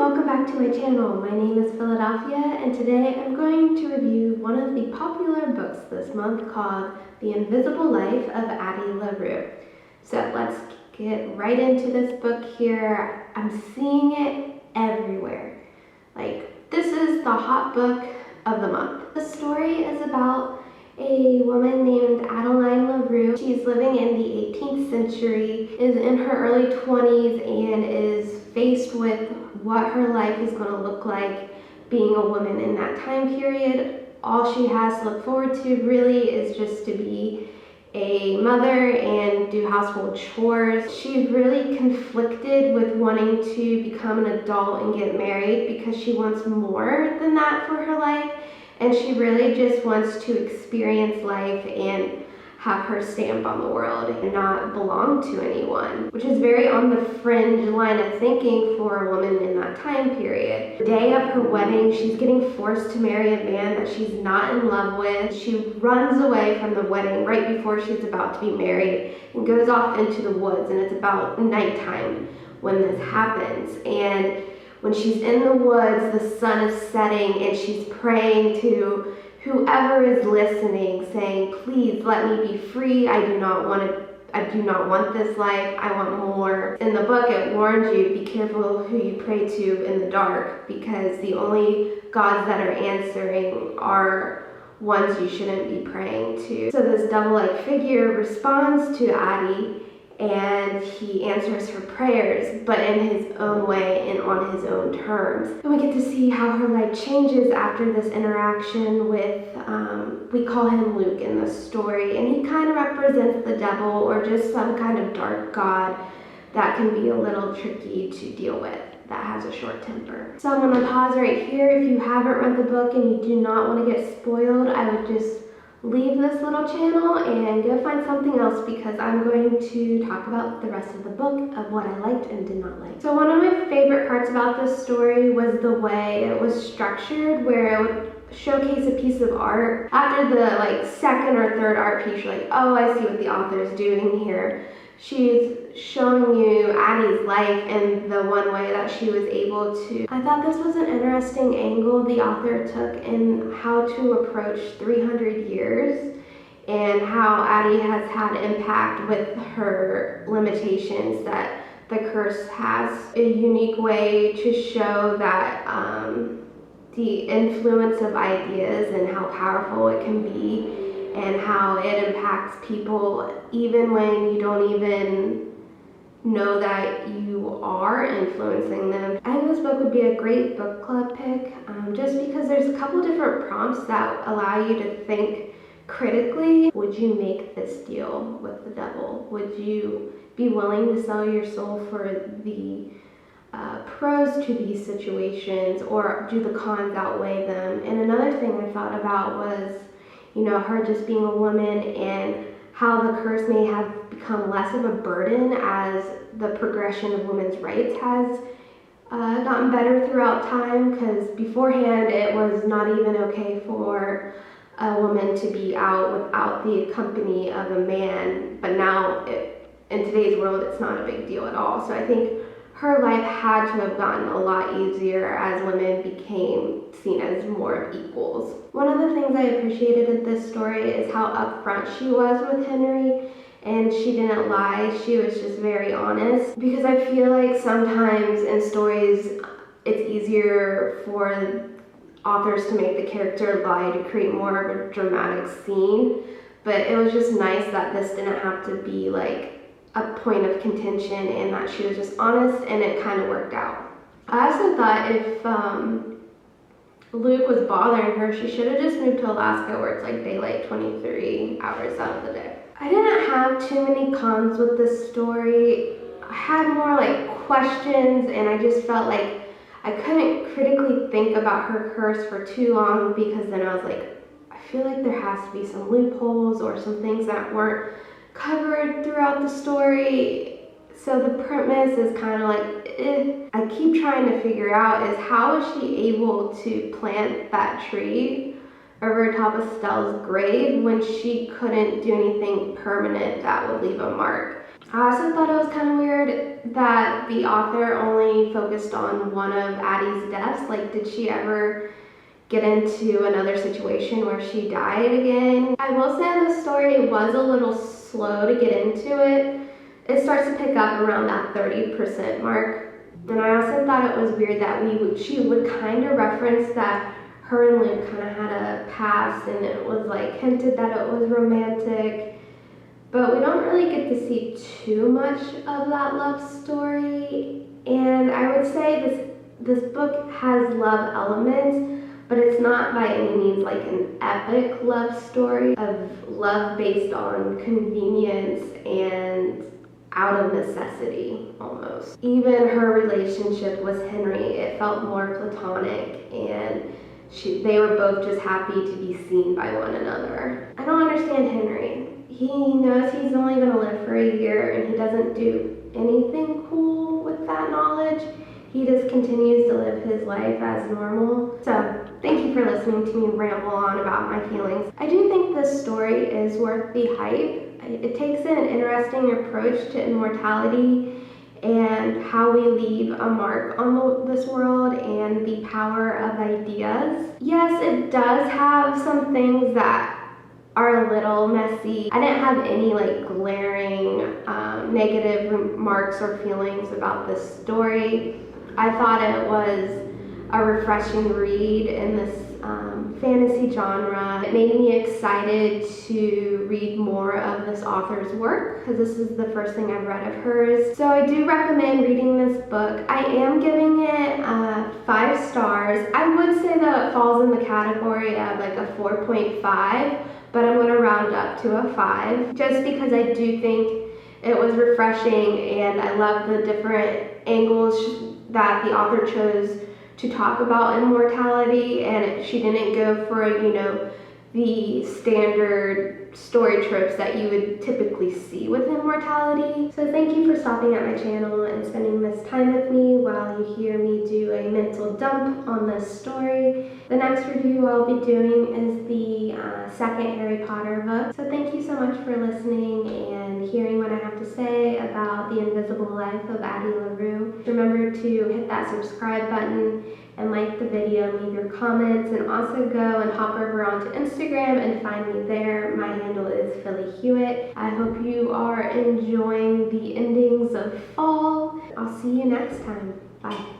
welcome back to my channel. My name is Philadelphia and today I'm going to review one of the popular books this month called The Invisible Life of Addie LaRue. So let's get right into this book here. I'm seeing it everywhere. This is the hot book of the month. The story is about a woman named Addie LaRue. She's living in the 18th century, is in her early 20s, and is faced with what her life is going to look like being a woman in that time period. All she has to look forward to really is just to be a mother and do household chores. She's really conflicted with wanting to become an adult and get married because she wants more than that for her life. And she really just wants to experience life and have her stamp on the world and not belong to anyone, which is very on the fringe line of thinking for a woman in that time period. The day of her wedding, she's getting forced to marry a man that she's not in love with. She runs away from the wedding right before she's about to be married and goes off into the woods, and it's about nighttime when this happens. And when she's in the woods, the sun is setting, and she's praying to whoever is listening, saying, please let me be free. I do not want this life. I want more. In the book, it warns you, be careful who you pray to in the dark, because the only gods that are answering are ones you shouldn't be praying to. So this devil-like figure responds to Addie, and he answers her prayers, but in his own way and on his own terms. And we get to see how her life changes after this interaction with, we call him Luke in the story, and he kind of represents the devil or just some kind of dark god that can be a little tricky to deal with, that has a short temper. So I'm going to pause right here. If you haven't read the book and you do not want to get spoiled, I would just leave this little channel and go find something else, because I'm going to talk about the rest of the book of what I liked and did not like. So one of my favorite parts about this story was the way it was structured, where it would showcase a piece of art. After the second or third art piece, you're like, oh, I see what the author is doing here. She's showing you Addie's life in the one way that she was able to. I thought this was an interesting angle the author took in how to approach 300 years and how Addie has had impact with her limitations, that the curse has a unique way to show that the influence of ideas and how powerful it can be, and how it impacts people even when you don't even know that you are influencing them. I think this book would be a great book club pick, just because there's a couple different prompts that allow you to think critically. Would you make this deal with the devil? Would you be willing to sell your soul for the pros to these situations, or do the cons outweigh them? And another thing I thought about was, her just being a woman, and how the curse may have become less of a burden as the progression of women's rights has gotten better throughout time, because beforehand it was not even okay for a woman to be out without the company of a man, but now in today's world it's not a big deal at all. So I think her life had to have gotten a lot easier as women became seen as more equals. One of the things I appreciated in this story is how upfront she was with Henry, and she didn't lie. She was just very honest, because I feel like sometimes in stories it's easier for authors to make the character lie to create more of a dramatic scene, but it was just nice that this didn't have to be a point of contention, and that she was just honest, and it kind of worked out. I also thought if Luke was bothering her, she should have just moved to Alaska, where it's daylight 23 hours out of the day. I didn't have too many cons with this story. I had more questions, and I just felt like I couldn't critically think about her curse for too long, because then I was I feel like there has to be some loopholes or some things that weren't covered throughout the story. So the premise is kind of I keep trying to figure out is, how is she able to plant that tree over top of Stell's grave when she couldn't do anything permanent that would leave a mark? I also thought it was kind of weird that the author only focused on one of Addie's deaths. Like, did she ever get into another situation where she died again? I will say the story was a little slow to get into it. It starts to pick up around that 30% mark. And I also thought it was weird that she would kind of reference that her and Luke kind of had a past, and it was like hinted that it was romantic. But we don't really get to see too much of that love story. And I would say this book has love elements, but it's not by any means like an epic love story of love based on convenience and out of necessity almost. Even her relationship with Henry, it felt more platonic, and they were both just happy to be seen by one another. I don't understand Henry. He knows he's only going to live for a year, and he doesn't do anything cool with that knowledge. He just continues to live his life as normal. So thank you for listening to me ramble on about my feelings. I do think this story is worth the hype. It takes an interesting approach to immortality and how we leave a mark on this world and the power of ideas. Yes, it does have some things that are a little messy. I didn't have any like glaring negative remarks or feelings about this story. I thought it was a refreshing read in this fantasy genre. It made me excited to read more of this author's work because this is the first thing I've read of hers. So I do recommend reading this book. I am giving it 5 stars. I would say that it falls in the category of like a 4.5, but I'm going to round up to a 5 just because I do think it was refreshing, and I love the different angles that the author chose to talk about immortality, and she didn't go for, the standard story tropes that you would typically see with immortality. So thank you for stopping at my channel and spending this time with me while you hear me do a mental dump on this story. The next review I'll be doing is the second Harry Potter book. So thank you so much for listening and hearing what I have to say about The Invisible Life of Addie LaRue. Remember to hit that subscribe button and like the video, leave your comments, and also go and hop over onto Instagram and find me there. My handle is Philly Hewitt. I hope you are enjoying the endings of fall. I'll see you next time. Bye.